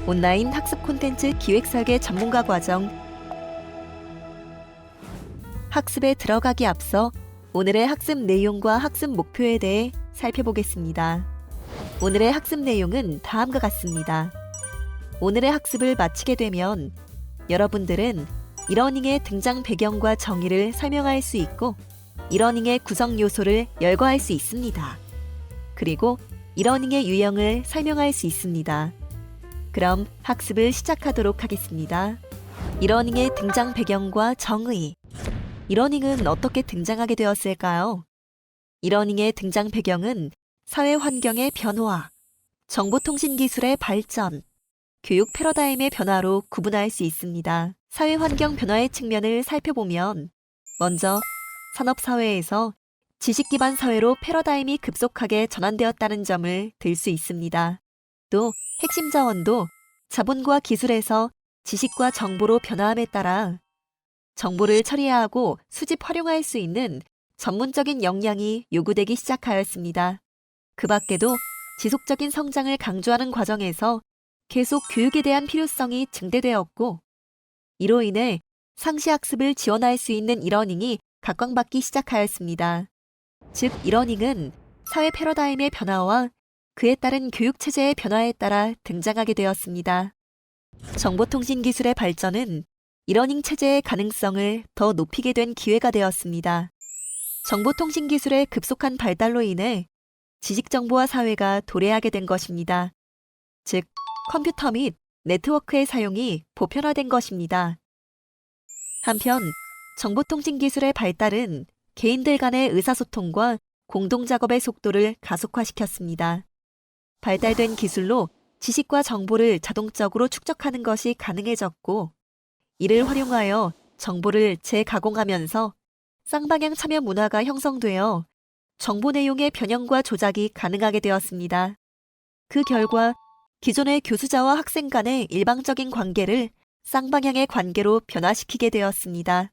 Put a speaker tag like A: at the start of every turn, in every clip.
A: 온라인 학습 콘텐츠 기획 설계 전문가 과정. 학습에 들어가기 앞서 오늘의 학습 내용과 학습 목표에 대해 살펴보겠습니다. 오늘의 학습 내용은 다음과 같습니다. 오늘의 학습을 마치게 되면 여러분들은 이러닝의 등장 배경과 정의를 설명할 수 있고 이러닝의 구성 요소를 열거할 수 있습니다. 그리고 이러닝의 유형을 설명할 수 있습니다. 그럼 학습을 시작하도록 하겠습니다. 이러닝의 등장 배경과 정의. 이러닝은 어떻게 등장하게 되었을까요? 이러닝의 등장 배경은 사회 환경의 변화, 정보통신 기술의 발전, 교육 패러다임의 변화로 구분할 수 있습니다. 사회 환경 변화의 측면을 살펴보면 먼저 산업사회에서 지식 기반 사회로 패러다임이 급속하게 전환되었다는 점을 들 수 있습니다. 또 핵심 자원도 자본과 기술에서 지식과 정보로 변화함에 따라 정보를 처리하고 수집 활용할 수 있는 전문적인 역량이 요구되기 시작하였습니다. 그 밖에도 지속적인 성장을 강조하는 과정에서 계속 교육에 대한 필요성이 증대되었고 이로 인해 상시 학습을 지원할 수 있는 이러닝이 각광받기 시작하였습니다. 즉, 이러닝은 사회 패러다임의 변화와 그에 따른 교육체제의 변화에 따라 등장하게 되었습니다. 정보통신 기술의 발전은 이러닝 체제의 가능성을 더 높이게 된 기회가 되었습니다. 정보통신 기술의 급속한 발달로 인해 지식정보화 사회가 도래하게 된 것입니다. 즉, 컴퓨터 및 네트워크의 사용이 보편화된 것입니다. 한편, 정보통신 기술의 발달은 개인들 간의 의사소통과 공동작업의 속도를 가속화시켰습니다. 발달된 기술로 지식과 정보를 자동적으로 축적하는 것이 가능해졌고, 이를 활용하여 정보를 재가공하면서 쌍방향 참여 문화가 형성되어 정보 내용의 변형과 조작이 가능하게 되었습니다. 그 결과 기존의 교수자와 학생 간의 일방적인 관계를 쌍방향의 관계로 변화시키게 되었습니다.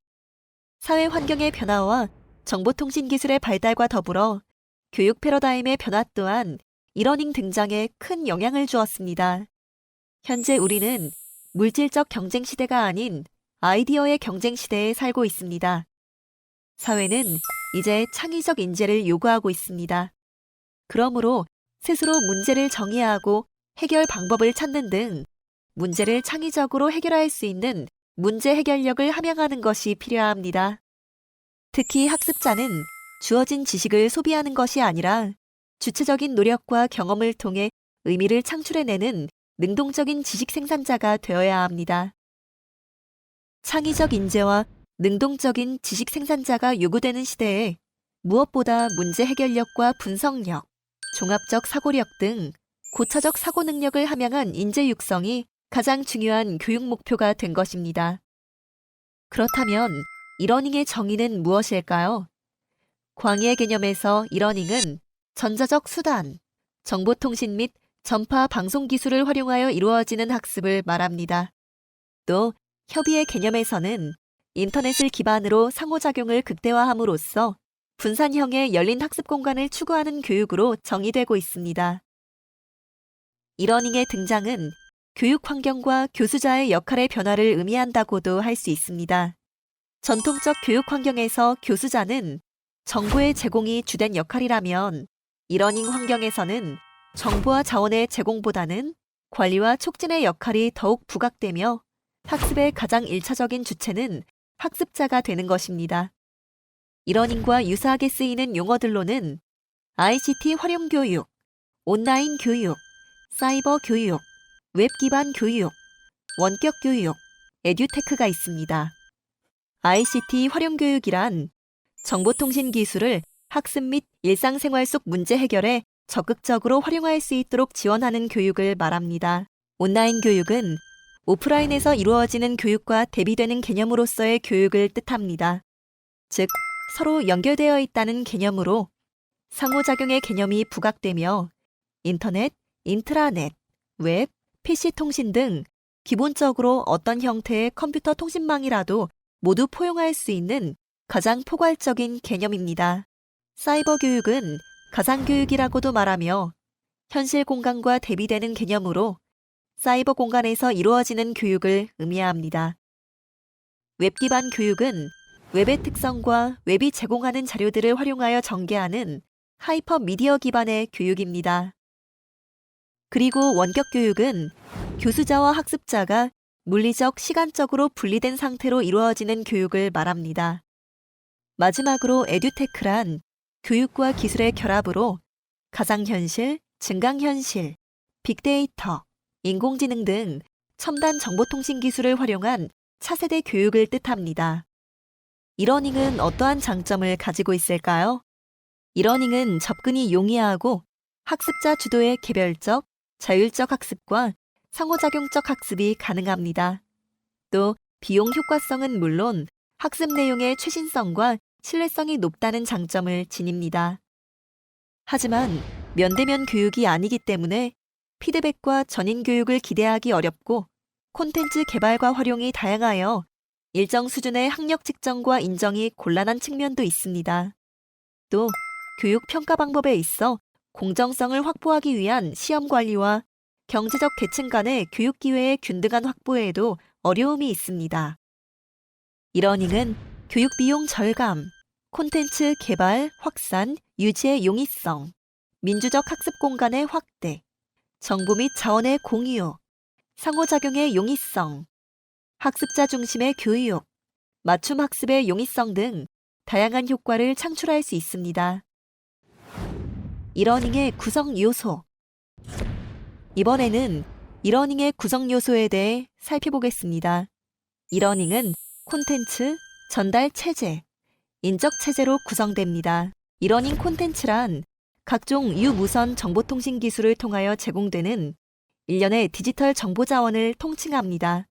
A: 사회 환경의 변화와 정보통신 기술의 발달과 더불어 교육 패러다임의 변화 또한 이러닝 등장에 큰 영향을 주었습니다. 현재 우리는 물질적 경쟁 시대가 아닌 아이디어의 경쟁 시대에 살고 있습니다. 사회는 이제 창의적 인재를 요구하고 있습니다. 그러므로 스스로 문제를 정의하고 해결 방법을 찾는 등 문제를 창의적으로 해결할 수 있는 문제 해결력을 함양하는 것이 필요합니다. 특히 학습자는 주어진 지식을 소비하는 것이 아니라 주체적인 노력과 경험을 통해 의미를 창출해내는 능동적인 지식 생산자가 되어야 합니다. 창의적 인재와 능동적인 지식 생산자가 요구되는 시대에 무엇보다 문제 해결력과 분석력, 종합적 사고력 등 고차적 사고 능력을 함양한 인재 육성이 가장 중요한 교육 목표가 된 것입니다. 그렇다면 이러닝의 정의는 무엇일까요? 광의의 개념에서 이러닝은 전자적 수단, 정보통신 및 전파 방송 기술을 활용하여 이루어지는 학습을 말합니다. 또 협의의 개념에서는 인터넷을 기반으로 상호작용을 극대화함으로써 분산형의 열린 학습 공간을 추구하는 교육으로 정의되고 있습니다. 이러닝의 등장은 교육 환경과 교수자의 역할의 변화를 의미한다고도 할 수 있습니다. 전통적 교육 환경에서 교수자는 정보의 제공이 주된 역할이라면 이러닝 환경에서는 정보와 자원의 제공보다는 관리와 촉진의 역할이 더욱 부각되며 학습의 가장 일차적인 주체는 학습자가 되는 것입니다. 이러닝과 유사하게 쓰이는 용어들로는 ICT 활용 교육, 온라인 교육, 사이버 교육, 웹 기반 교육, 원격 교육, 에듀테크가 있습니다. ICT 활용 교육이란 정보통신 기술을 학습 및 일상생활 속 문제 해결에 적극적으로 활용할 수 있도록 지원하는 교육을 말합니다. 온라인 교육은 오프라인에서 이루어지는 교육과 대비되는 개념으로서의 교육을 뜻합니다. 즉, 서로 연결되어 있다는 개념으로 상호작용의 개념이 부각되며 인터넷, 인트라넷, 웹, PC 통신 등 기본적으로 어떤 형태의 컴퓨터 통신망이라도 모두 포용할 수 있는 가장 포괄적인 개념입니다. 사이버 교육은 가상교육이라고도 말하며 현실 공간과 대비되는 개념으로 사이버 공간에서 이루어지는 교육을 의미합니다. 웹 기반 교육은 웹의 특성과 웹이 제공하는 자료들을 활용하여 전개하는 하이퍼 미디어 기반의 교육입니다. 그리고 원격 교육은 교수자와 학습자가 물리적, 시간적으로 분리된 상태로 이루어지는 교육을 말합니다. 마지막으로 에듀테크란 교육과 기술의 결합으로 가상현실, 증강현실, 빅데이터, 인공지능 등 첨단 정보통신 기술을 활용한 차세대 교육을 뜻합니다. 이러닝은 어떠한 장점을 가지고 있을까요? 이러닝은 접근이 용이하고 학습자 주도의 개별적, 자율적 학습과 상호작용적 학습이 가능합니다. 또 비용 효과성은 물론 학습 내용의 최신성과 신뢰성이 높다는 장점을 지닙니다. 하지만 면대면 교육이 아니기 때문에 피드백과 전인 교육을 기대하기 어렵고 콘텐츠 개발과 활용이 다양하여 일정 수준의 학력 측정과 인정이 곤란한 측면도 있습니다. 또 교육 평가 방법에 있어 공정성을 확보하기 위한 시험 관리와 경제적 계층 간의 교육 기회의 균등한 확보에도 어려움이 있습니다. 이러닝은 교육 비용 절감, 콘텐츠 개발, 확산, 유지의 용이성, 민주적 학습 공간의 확대, 정보 및 자원의 공유, 상호작용의 용이성, 학습자 중심의 교육, 맞춤 학습의 용이성 등 다양한 효과를 창출할 수 있습니다. 이러닝의 구성 요소. 이번에는 이러닝의 구성 요소에 대해 살펴보겠습니다. 이러닝은 콘텐츠, 전달 체제, 인적 체제로 구성됩니다. 이러닝 콘텐츠란 각종 유무선 정보통신 기술을 통하여 제공되는 일련의 디지털 정보 자원을 통칭합니다.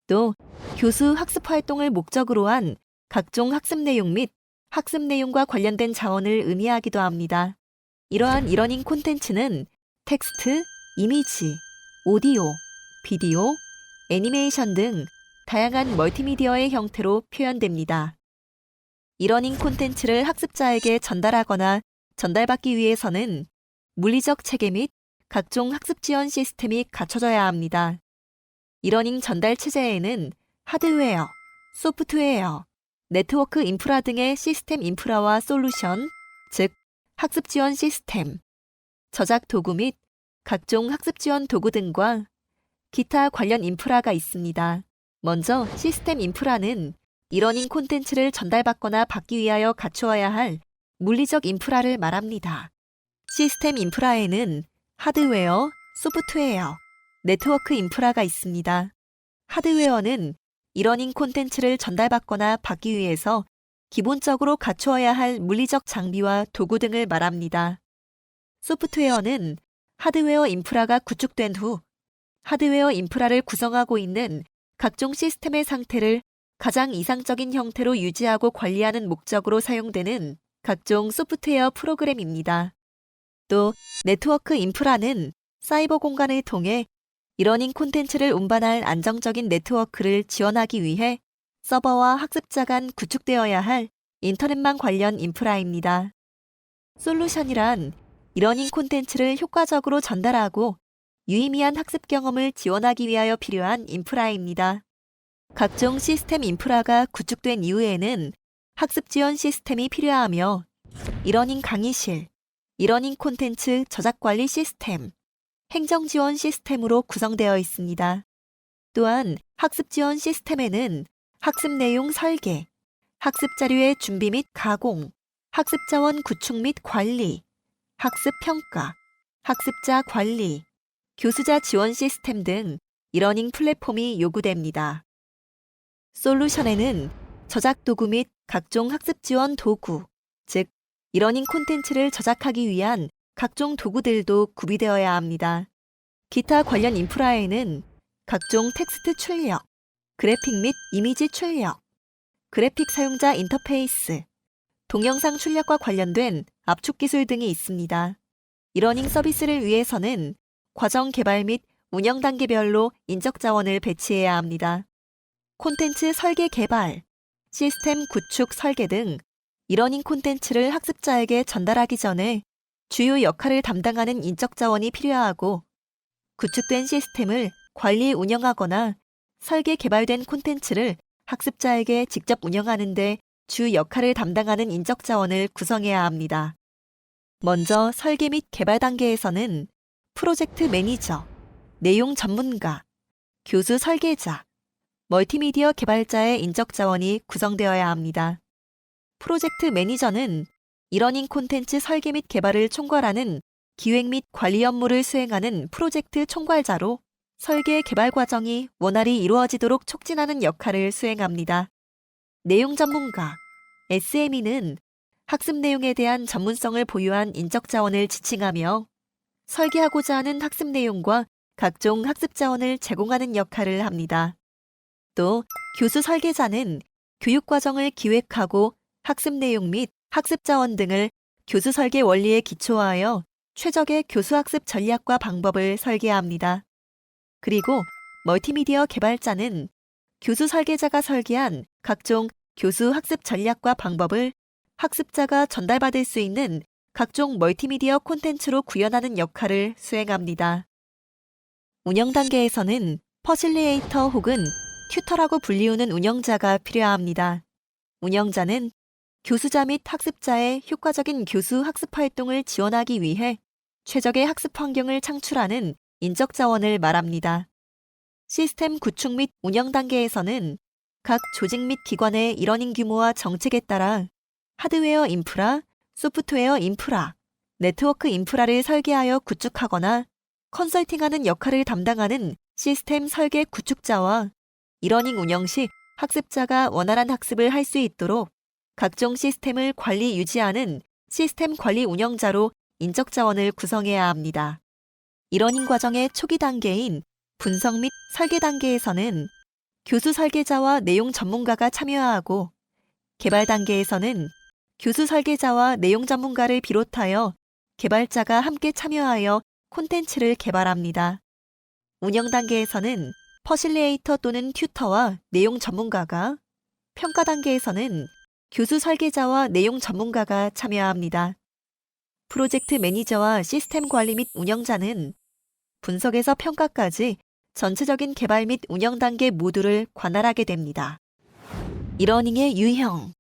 A: 또 교수 학습 활동을 목적으로 한 각종 학습 내용 및 학습 내용과 관련된 자원을 의미하기도 합니다. 이러한 이러닝 콘텐츠는 텍스트, 이미지, 오디오, 비디오, 애니메이션 등 다양한 멀티미디어의 형태로 표현됩니다. 이러닝 콘텐츠를 학습자에게 전달하거나 전달받기 위해서는 물리적 체계 및 각종 학습 지원 시스템이 갖춰져야 합니다. 이러닝 전달 체제에는 하드웨어, 소프트웨어, 네트워크 인프라 등의 시스템 인프라와 솔루션, 즉 학습 지원 시스템, 저작 도구 및 각종 학습 지원 도구 등과 기타 관련 인프라가 있습니다. 먼저 시스템 인프라는 이러닝 콘텐츠를 전달받거나 받기 위하여 갖추어야 할 물리적 인프라를 말합니다. 시스템 인프라에는 하드웨어, 소프트웨어, 네트워크 인프라가 있습니다. 하드웨어는 이러닝 콘텐츠를 전달받거나 받기 위해서 기본적으로 갖추어야 할 물리적 장비와 도구 등을 말합니다. 소프트웨어는 하드웨어 인프라가 구축된 후 하드웨어 인프라를 구성하고 있는 각종 시스템의 상태를 가장 이상적인 형태로 유지하고 관리하는 목적으로 사용되는 각종 소프트웨어 프로그램입니다. 또 네트워크 인프라는 사이버 공간을 통해 이러닝 콘텐츠를 운반할 안정적인 네트워크를 지원하기 위해 서버와 학습자 간 구축되어야 할 인터넷망 관련 인프라입니다. 솔루션이란 이러닝 콘텐츠를 효과적으로 전달하고 유의미한 학습 경험을 지원하기 위하여 필요한 인프라입니다. 각종 시스템 인프라가 구축된 이후에는 학습 지원 시스템이 필요하며 이러닝 강의실, 이러닝 콘텐츠 저작 관리 시스템, 행정 지원 시스템으로 구성되어 있습니다. 또한 학습 지원 시스템에는 학습 내용 설계, 학습 자료의 준비 및 가공, 학습 자원 구축 및 관리, 학습 평가, 학습자 관리, 교수자 지원 시스템 등 이러닝 플랫폼이 요구됩니다. 솔루션에는 저작 도구 및 각종 학습 지원 도구, 즉 이러닝 콘텐츠를 저작하기 위한 각종 도구들도 구비되어야 합니다. 기타 관련 인프라에는 각종 텍스트 출력, 그래픽 및 이미지 출력, 그래픽 사용자 인터페이스, 동영상 출력과 관련된 압축 기술 등이 있습니다. 이러닝 서비스를 위해서는 과정 개발 및 운영 단계별로 인적 자원을 배치해야 합니다. 콘텐츠 설계 개발, 시스템 구축 설계 등 이러닝 콘텐츠를 학습자에게 전달하기 전에 주요 역할을 담당하는 인적 자원이 필요하고 구축된 시스템을 관리 운영하거나 설계 개발된 콘텐츠를 학습자에게 직접 운영하는 데 주 역할을 담당하는 인적 자원을 구성해야 합니다. 먼저 설계 및 개발 단계에서는 프로젝트 매니저, 내용 전문가, 교수 설계자, 멀티미디어 개발자의 인적 자원이 구성되어야 합니다. 프로젝트 매니저는 이러닝 콘텐츠 설계 및 개발을 총괄하는 기획 및 관리 업무를 수행하는 프로젝트 총괄자로 설계 개발 과정이 원활히 이루어지도록 촉진하는 역할을 수행합니다. 내용 전문가, SME는 학습 내용에 대한 전문성을 보유한 인적 자원을 지칭하며 설계하고자 하는 학습 내용과 각종 학습 자원을 제공하는 역할을 합니다. 또 교수 설계자는 교육 과정을 기획하고 학습 내용 및 학습 자원 등을 교수 설계 원리에 기초하여 최적의 교수 학습 전략과 방법을 설계합니다. 그리고 멀티미디어 개발자는 교수 설계자가 설계한 각종 교수 학습 전략과 방법을 학습자가 전달받을 수 있는 각종 멀티미디어 콘텐츠로 구현하는 역할을 수행합니다. 운영 단계에서는 퍼실리에이터 혹은 튜터라고 불리우는 운영자가 필요합니다. 운영자는 교수자 및 학습자의 효과적인 교수 학습 활동을 지원하기 위해 최적의 학습 환경을 창출하는 인적 자원을 말합니다. 시스템 구축 및 운영 단계에서는 각 조직 및 기관의 이러닝 규모와 정책에 따라 하드웨어 인프라, 소프트웨어 인프라, 네트워크 인프라를 설계하여 구축하거나 컨설팅하는 역할을 담당하는 시스템 설계 구축자와 이러닝 운영 시 학습자가 원활한 학습을 할 수 있도록 각종 시스템을 관리 유지하는 시스템 관리 운영자로 인적 자원을 구성해야 합니다. 이러닝 과정의 초기 단계인 분석 및 설계 단계에서는 교수 설계자와 내용 전문가가 참여하고 개발 단계에서는 교수 설계자와 내용 전문가를 비롯하여 개발자가 함께 참여하여 콘텐츠를 개발합니다. 운영 단계에서는 퍼실리에이터 또는 튜터와 내용 전문가가, 평가 단계에서는 교수 설계자와 내용 전문가가 참여합니다. 프로젝트 매니저와 시스템 관리 및 운영자는 분석에서 평가까지 전체적인 개발 및 운영 단계 모두를 관할하게 됩니다. 이러닝의 유형.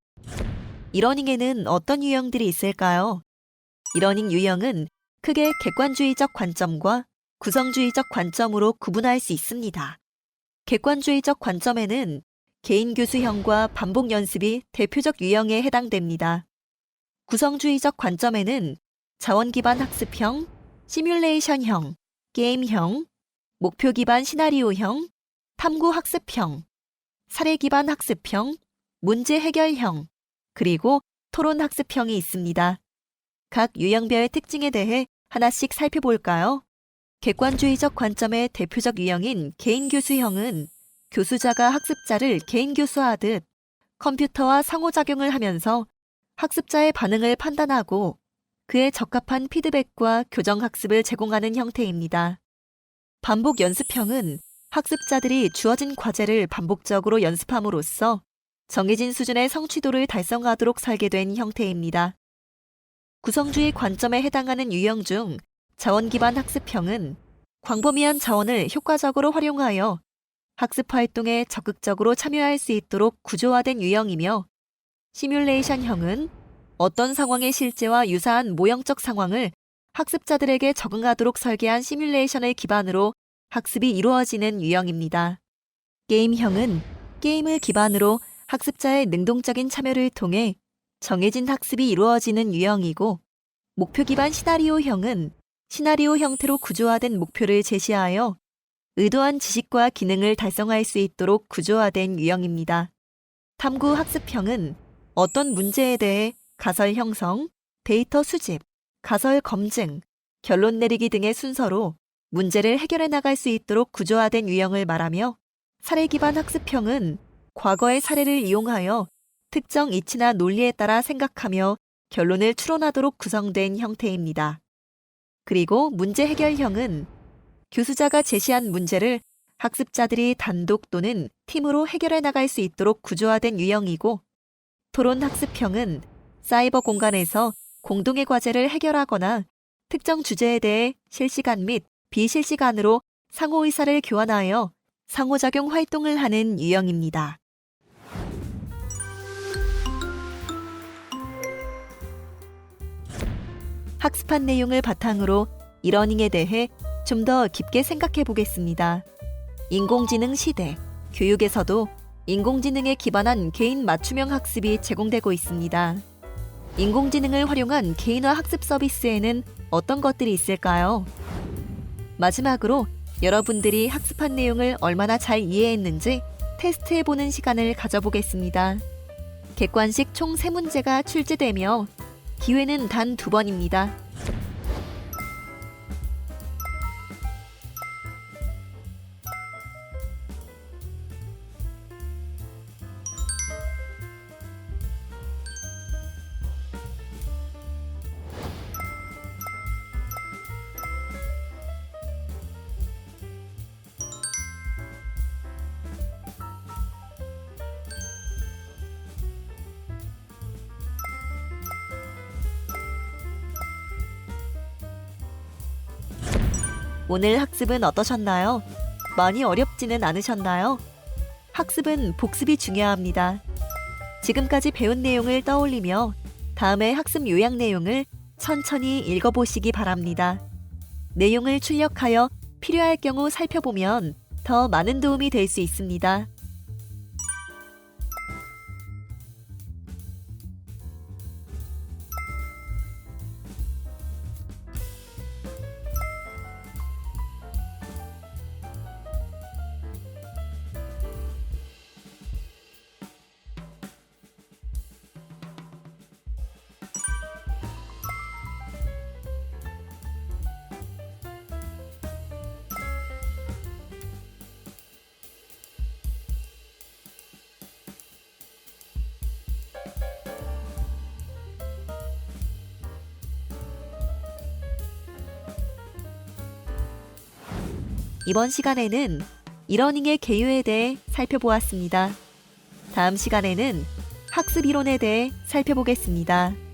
A: 이러닝에는 어떤 유형들이 있을까요? 이러닝 유형은 크게 객관주의적 관점과 구성주의적 관점으로 구분할 수 있습니다. 객관주의적 관점에는 개인 교수형과 반복 연습이 대표적 유형에 해당됩니다. 구성주의적 관점에는 자원 기반 학습형, 시뮬레이션형, 게임형, 목표 기반 시나리오형, 탐구 학습형, 사례 기반 학습형, 문제 해결형, 그리고 토론 학습형이 있습니다. 각 유형별 특징에 대해 하나씩 살펴볼까요? 객관주의적 관점의 대표적 유형인 개인 교수형은 교수자가 학습자를 개인 교수하듯 컴퓨터와 상호작용을 하면서 학습자의 반응을 판단하고 그에 적합한 피드백과 교정 학습을 제공하는 형태입니다. 반복 연습형은 학습자들이 주어진 과제를 반복적으로 연습함으로써 정해진 수준의 성취도를 달성하도록 설계된 형태입니다. 구성주의 관점에 해당하는 유형 중 자원 기반 학습형은 광범위한 자원을 효과적으로 활용하여 학습 활동에 적극적으로 참여할 수 있도록 구조화된 유형이며, 시뮬레이션형은 어떤 상황의 실제와 유사한 모형적 상황을 학습자들에게 적응하도록 설계한 시뮬레이션을 기반으로 학습이 이루어지는 유형입니다. 게임형은 게임을 기반으로 학습자의 능동적인 참여를 통해 정해진 학습이 이루어지는 유형이고, 목표 기반 시나리오형은 시나리오 형태로 구조화된 목표를 제시하여 의도한 지식과 기능을 달성할 수 있도록 구조화된 유형입니다. 탐구 학습형은 어떤 문제에 대해 가설 형성, 데이터 수집, 가설 검증, 결론 내리기 등의 순서로 문제를 해결해 나갈 수 있도록 구조화된 유형을 말하며, 사례 기반 학습형은 과거의 사례를 이용하여 특정 이치나 논리에 따라 생각하며 결론을 추론하도록 구성된 형태입니다. 그리고 문제 해결형은 교수자가 제시한 문제를 학습자들이 단독 또는 팀으로 해결해 나갈 수 있도록 구조화된 유형이고, 토론 학습형은 사이버 공간에서 공동의 과제를 해결하거나 특정 주제에 대해 실시간 및 비실시간으로 상호 의사를 교환하여 상호작용 활동을 하는 유형입니다. 학습한 내용을 바탕으로 이러닝에 대해 좀 더 깊게 생각해 보겠습니다. 인공지능 시대, 교육에서도 인공지능에 기반한 개인 맞춤형 학습이 제공되고 있습니다. 인공지능을 활용한 개인화 학습 서비스에는 어떤 것들이 있을까요? 마지막으로 여러분들이 학습한 내용을 얼마나 잘 이해했는지 테스트해보는 시간을 가져보겠습니다. 객관식 총 3문제가 출제되며 기회는 단 2번입니다. 오늘 학습은 어떠셨나요? 많이 어렵지는 않으셨나요? 학습은 복습이 중요합니다. 지금까지 배운 내용을 떠올리며 다음의 학습 요약 내용을 천천히 읽어보시기 바랍니다. 내용을 출력하여 필요할 경우 살펴보면 더 많은 도움이 될 수 있습니다. 이번 시간에는 이러닝의 개요에 대해 살펴보았습니다. 다음 시간에는 학습 이론에 대해 살펴보겠습니다.